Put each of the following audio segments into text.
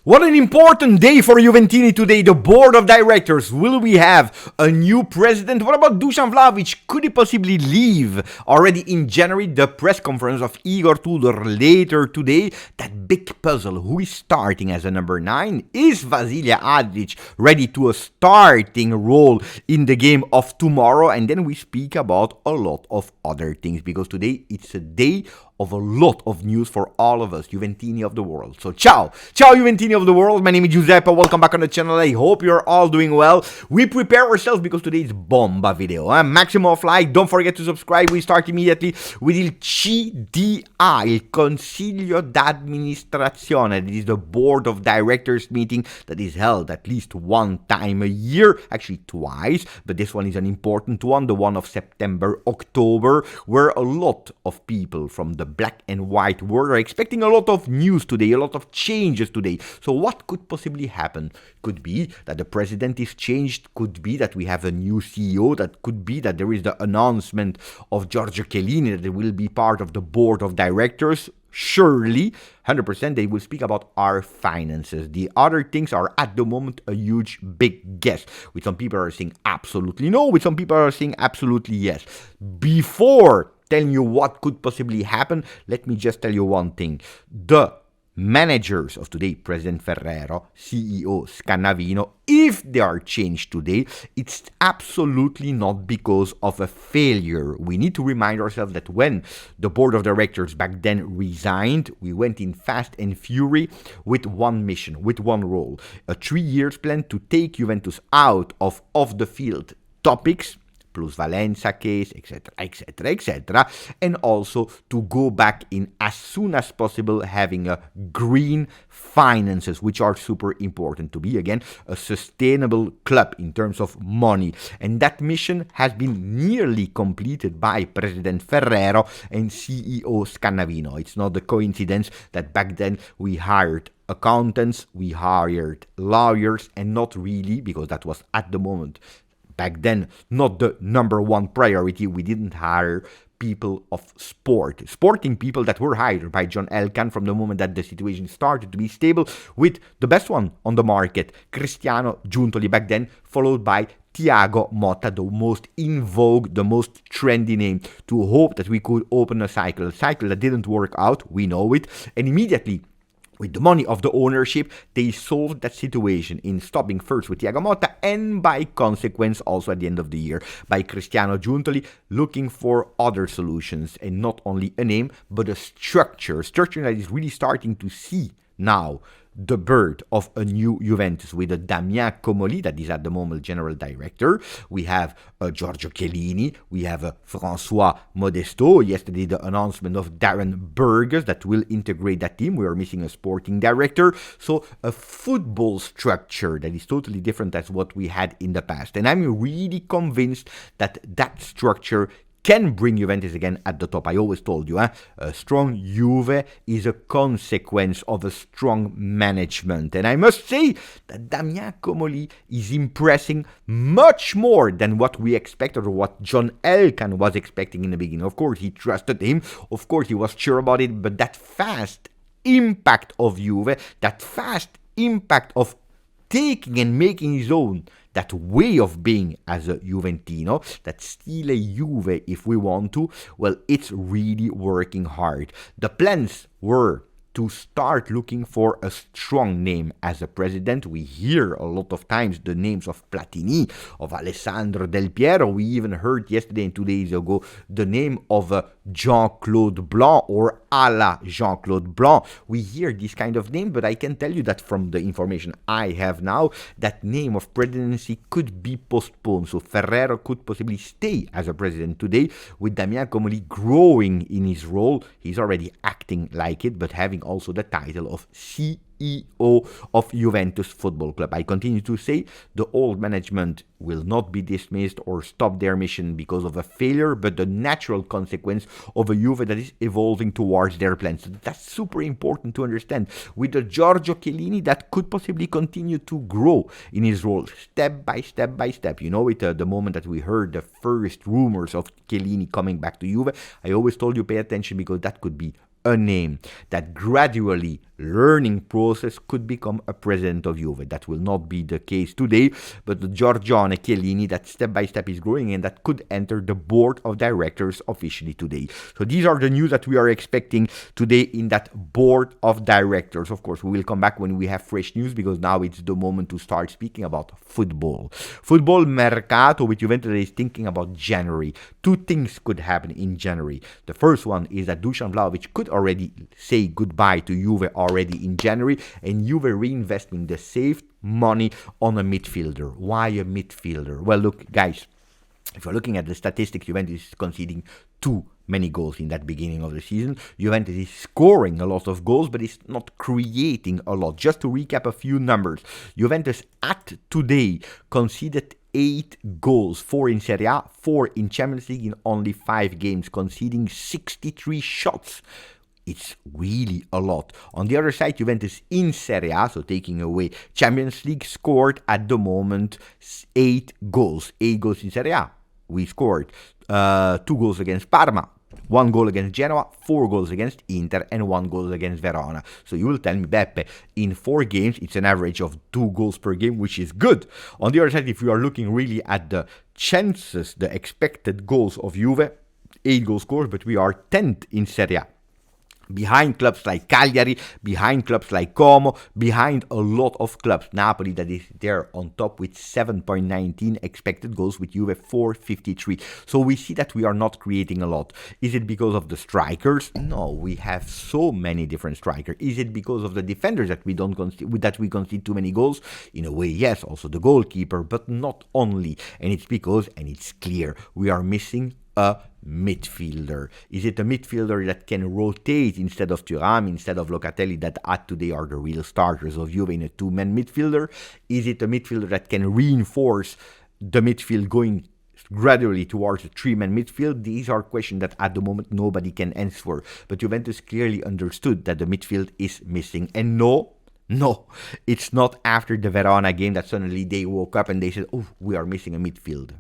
What an important day for Juventini today. The board of directors. Will we have a new president? What about Dusan Vlahovic? Could he possibly leave already in January? The press conference of Igor Tudor later today. That big puzzle. Who is starting as a number 9? Is Vasilija Adzic ready to a starting role in the game of tomorrow? And then we speak about a lot of other things, because today it's a day of a lot of news for all of us, Juventini of the world. So ciao Juventini of the world. My name is Giuseppe. Welcome back on the channel. I hope you're all doing well. We prepare ourselves because today is bomba video. Maximum of like. Don't forget to subscribe. We start immediately with il CDA, il Consiglio d'Amministrazione. This is the board of directors meeting that is held at least one time a year, actually twice, but this one is an important one, the one of September, October, where a lot of people from the black and white world are expecting a lot of news today, a lot of changes today. So what could possibly happen? Could be that the president is changed, could be that we have a new CEO, that could be that there is the announcement of Giorgio Chiellini that will be part of the board of directors. Surely, 100% they will speak about our finances. The other things are at the moment a huge big guess. With some people are saying absolutely no, with some people are saying absolutely yes. Before telling you what could possibly happen, let me just tell you one thing. The managers of today, President Ferrero, CEO Scannavino, if they are changed today, it's absolutely not because of a failure. We need to remind ourselves that when the board of directors back then resigned, we went in fast and fury with one mission, with one role. A 3-year plan to take Juventus out of off-the-field topics, plus Valenza case, etc., etc., etc., and also to go back in as soon as possible having a green finances, which are super important to be, again, a sustainable club in terms of money. And that mission has been nearly completed by President Ferrero and CEO Scannavino. It's not a coincidence that back then we hired accountants, we hired lawyers, and not really, because that was at the moment back then not the number one priority. We didn't hire people of sporting people that were hired by John Elkann from the moment that the situation started to be stable, with the best one on the market, Cristiano Giuntoli back then, followed by Thiago Motta, the most in vogue, the most trendy name, to hope that we could open a cycle that didn't work out, we know it, and immediately with the money of the ownership, they solved that situation in stopping first with Thiago Motta, and by consequence also at the end of the year by Cristiano Giuntoli, looking for other solutions, and not only a name but a structure that is really starting to see now the birth of a new Juventus, with a Damien Comolli that is at the moment general director. We have Giorgio Chiellini, we have François Modesto. Yesterday the announcement of Darren Burgess that will integrate that team. We are missing a sporting director, so a football structure that is totally different as what we had in the past. And I'm really convinced that that structure can bring Juventus again at the top. I always told you, a strong Juve is a consequence of a strong management. And I must say that Damien Comolli is impressing much more than what we expected, or what John Elkann was expecting in the beginning. Of course, he trusted him. Of course, he was sure about it. But that fast impact of Juve, that fast impact of taking and making his own that way of being as a Juventino, that stile Juve if we want to, well, it's really working hard. The plans were to start looking for a strong name as a president. We hear a lot of times the names of Platini, of Alessandro Del Piero. We even heard yesterday and 2 days ago the name of Jean-Claude Blanc, or a la Jean-Claude Blanc. We hear this kind of name, but I can tell you that from the information I have now, that name of presidency could be postponed. So Ferrero could possibly stay as a president today, with Damien Comolli growing in his role. He's already acting like it, but having also the title of CEO of Juventus Football Club. I continue to say the old management will not be dismissed or stop their mission because of a failure, but the natural consequence of a Juve that is evolving towards their plans. So that's super important to understand. With the Giorgio Chiellini that could possibly continue to grow in his role step by step by step. You know, the moment that we heard the first rumors of Chiellini coming back to Juve, I always told you pay attention, because that could be a name that gradually learning process could become a president of Juve. That will not be the case today, but the Giorgione Chiellini that step by step is growing and that could enter the board of directors officially today. So these are the news that we are expecting today in that board of directors. Of course, we will come back when we have fresh news, because now it's the moment to start speaking about football. Football mercato with Juventus is thinking about January. Two things could happen in January. The first one is that Dusan Vlahovic could already say goodbye to Juve already in January, and Juve reinvesting the saved money on a midfielder. Why a midfielder? Well, look, guys, if you're looking at the statistics, Juventus is conceding too many goals in that beginning of the season. Juventus is scoring a lot of goals, but it's not creating a lot. Just to recap a few numbers, Juventus at today conceded 8 goals, 4 in Serie A, 4 in Champions League in only 5 games, conceding 63 shots. It's really a lot. On the other side, Juventus in Serie A, so taking away Champions League, scored at the moment 8 goals. 8 goals in Serie A. We scored 2 goals against Parma, 1 goal against Genoa, 4 goals against Inter, and 1 goal against Verona. So you will tell me, Beppe, in 4 games, it's an average of 2 goals per game, which is good. On the other side, if you are looking really at the chances, the expected goals of Juve, 8 goals scored, but we are 10th in Serie A. Behind clubs like Cagliari, behind clubs like Como, behind a lot of clubs. Napoli that is there on top with 7.19 expected goals, with Juve 4.53. So we see that we are not creating a lot. Is it because of the strikers? No, we have so many different strikers. Is it because of the defenders that we concede too many goals? In a way, yes, also the goalkeeper, but not only. And it's because, and it's clear, we are missing a midfielder. Is it a midfielder that can rotate instead of Thuram, instead of Locatelli, that at today are the real starters of Juve in a 2-man midfielder? Is it a midfielder that can reinforce the midfield going gradually towards a 3-man midfield? These are questions that at the moment nobody can answer. But Juventus clearly understood that the midfield is missing. And no, it's not after the Verona game that suddenly they woke up and they said, oh, we are missing a midfielder.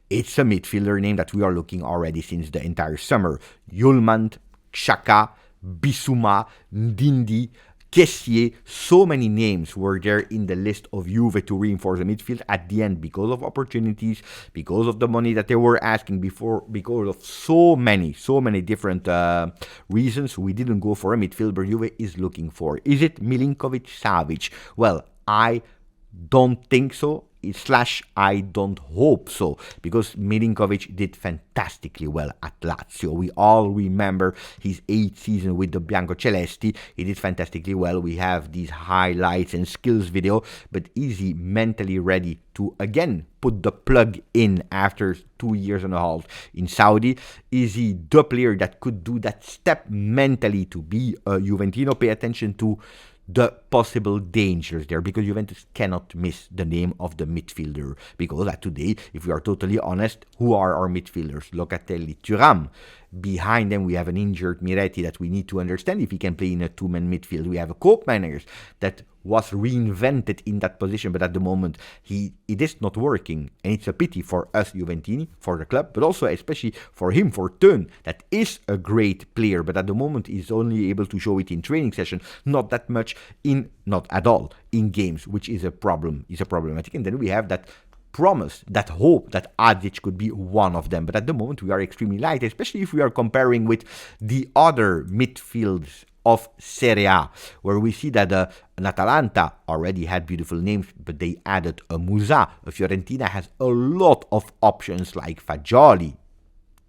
It's a midfielder name that we are looking already since the entire summer. Yulman, Xhaka, Bissouma, Ndindi, Kessié, so many names were there in the list of Juve to reinforce the midfield. At the end, because of opportunities, because of the money that they were asking before, because of so many different reasons, we didn't go for a midfielder Juve is looking for. Is it Milinkovic-Savic? Well, I don't think so. I don't hope so, because Milinkovic did fantastically well at Lazio. We all remember his 8th season with the Biancocelesti. He did fantastically well. We have these highlights and skills video, but is he mentally ready to again put the plug in after 2 years and a half in Saudi? Is he the player that could do that step mentally to be a Juventino? Pay attention to the possible dangers there, because Juventus cannot miss the name of the midfielder, because today, if we are totally honest, who are our midfielders? Locatelli, Thuram. Behind them, we have an injured Miretti that we need to understand if he can play in a 2-man midfield. We have a Koopmeiners that was reinvented in that position, but at the moment, it is not working. And it's a pity for us, Juventini, for the club, but also especially for him, for Teun, that is a great player, but at the moment is only able to show it in training session, not that much not at all in games, which is a problem, is a problematic. And then we have that promise, that hope that Adzic could be one of them. But at the moment, we are extremely light, especially if we are comparing with the other midfields of Serie A, where we see that an Atalanta already had beautiful names, but they added a Musa. A Fiorentina has a lot of options like Fagioli,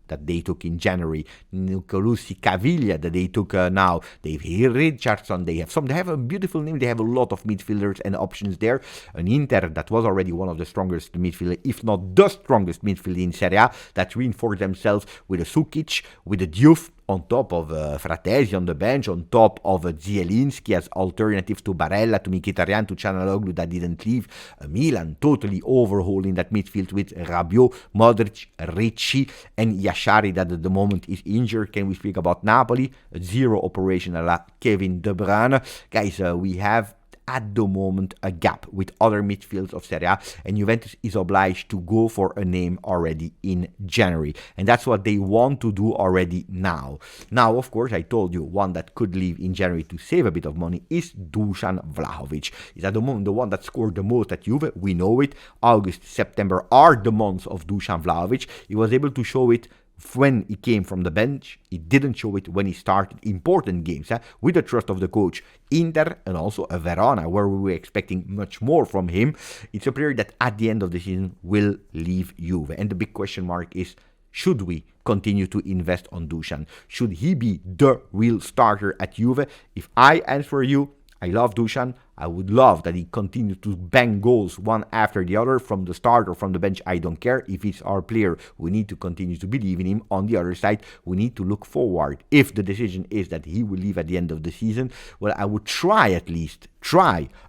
that they took in January, Nicolosi Caviglia that they took now, they have Richardson, they have a beautiful name, they have a lot of midfielders and options there. An Inter that was already one of the strongest midfielders, if not the strongest midfielder in Serie A, that reinforced themselves with a Sukic, with a Diouf, on top of Fratesi on the bench, on top of Zielinski as alternative to Barella, to Mkhitaryan, to Çalhanoğlu that didn't leave. Milan totally overhauling that midfield with Rabiot, Modric, Ricci, and Yashari that at the moment is injured. Can we speak about Napoli? Zero operation a la Kevin De Bruyne. Guys, we have at the moment a gap with other midfields of Serie A, and Juventus is obliged to go for a name already in January. And that's what they want to do already now. Now, of course, I told you one that could leave in January to save a bit of money is Dusan Vlahovic. He's at the moment the one that scored the most at Juve. We know it. August, September are the months of Dusan Vlahovic. He was able to show it when he came from the bench. He didn't show it when he started important games with the trust of the coach. Inter and also a Verona, where we were expecting much more from him. It's a player that at the end of the season will leave Juve. And the big question mark is, should we continue to invest on Dusan? Should he be the real starter at Juve? If I answer you, I love Dusan. I would love that he continued to bang goals one after the other from the start or from the bench. I don't care. If he's our player, we need to continue to believe in him. On the other side, we need to look forward. If the decision is that he will leave at the end of the season, well, I would try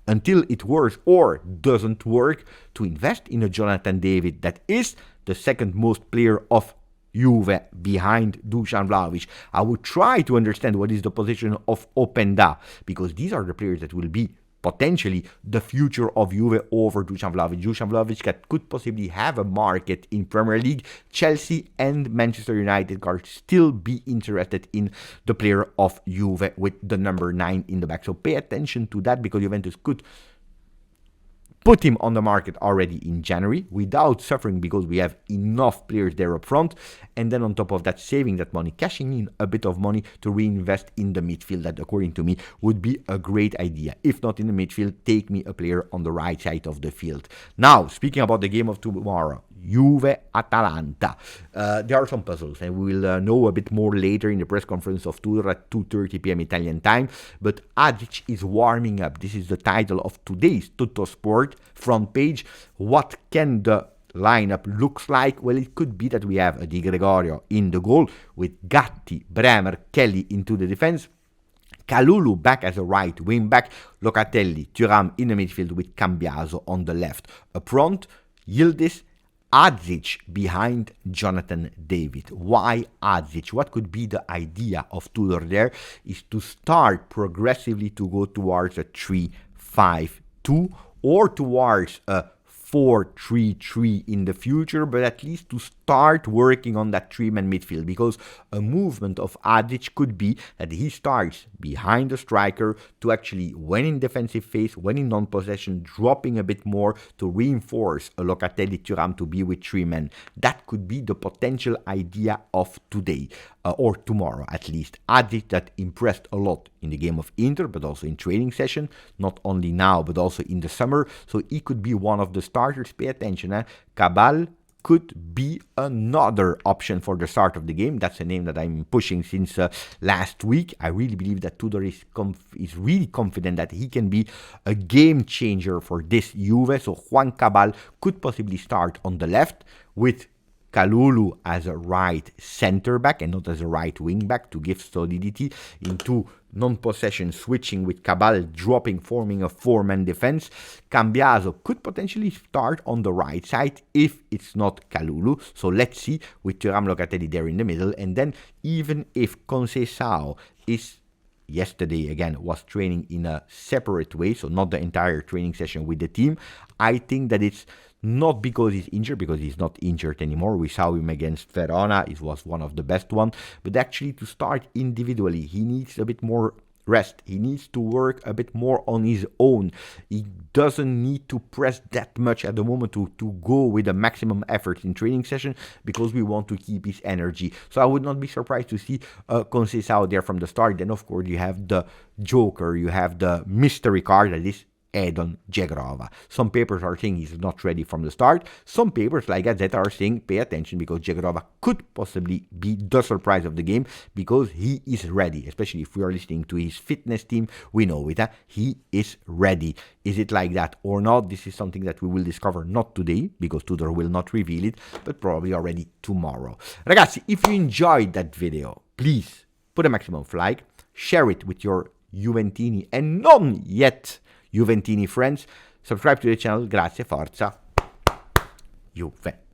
until it works or doesn't work to invest in a Jonathan David that is the second most player of Juve behind Dusan Vlahovic. I would try to understand what is the position of Openda, because these are the players that will be potentially the future of Juve over Dusan Vlahovic. Dusan Vlahovic that could possibly have a market in Premier League. Chelsea and Manchester United can still be interested in the player of Juve with the number 9 in the back. So pay attention to that, because Juventus could put him on the market already in January without suffering, because we have enough players there up front. And then on top of that, saving that money, cashing in a bit of money to reinvest in the midfield. That, according to me, would be a great idea. If not in the midfield, take me a player on the right side of the field. Now, speaking about the game of tomorrow, Juve Atalanta. There are some puzzles, and we will know a bit more later in the press conference of Tudor at 2:30 p.m. Italian time. But Adzic is warming up. This is the title of today's Tutto Sport front page. What can the lineup looks like? Well, it could be that we have a Di Gregorio in the goal with Gatti, Bremer, Kelly into the defense. Kalulu back as a right wing back. Locatelli, Thuram in the midfield with Cambiaso on the left. Up front, Yildiz, Adzic behind Jonathan David. Why Adzic? What could be the idea of Tudor there is to start progressively to go towards a 3-5-2 or towards a 4-3-3 in the future, but at least to start working on that 3-man midfield, because a movement of Adzic could be that he starts behind the striker to actually, when in defensive phase, when in non-possession, dropping a bit more to reinforce a Locatelli Thuram to be with 3 men. That could be the potential idea of today, or tomorrow at least. Adzic that impressed a lot in the game of Inter, but also in training session, not only now, but also in the summer. So he could be one of the starters. Pay attention, Cabal could be another option for the start of the game. That's a name that I'm pushing since last week. I really believe that Tudor is really confident that he can be a game changer for this Juve. So Juan Cabal could possibly start on the left with Kalulu as a right center back and not as a right wing back to give solidity into non-possession, switching with Cabal dropping, forming a 4-man defense. Cambiaso could potentially start on the right side if it's not Kalulu. So let's see, with Thuram, Locatelli there in the middle. And then even if Conceição is yesterday again was training in a separate way, so not the entire training session with the team, I think that it's not because he's injured, because he's not injured anymore. We saw him against Verona. It was one of the best ones. But actually to start individually, he needs a bit more rest. He needs to work a bit more on his own. He doesn't need to press that much at the moment to go with a maximum effort in training session, because we want to keep his energy. So I would not be surprised to see Conceição there from the start. Then, of course, you have the Joker. You have the mystery card that is Edon Dzegrova. Some papers are saying he's not ready from the start. Some papers like Adzic are saying pay attention, because Dzegrova could possibly be the surprise of the game, because he is ready. Especially if we are listening to his fitness team, we know it. He is ready. Is it like that or not? This is something that we will discover not today, because Tudor will not reveal it, but probably already tomorrow. Ragazzi, if you enjoyed that video, please put a maximum of like, share it with your Juventini and non yet Juventini friends. Subscribe to the channel. Grazie, forza, Juve.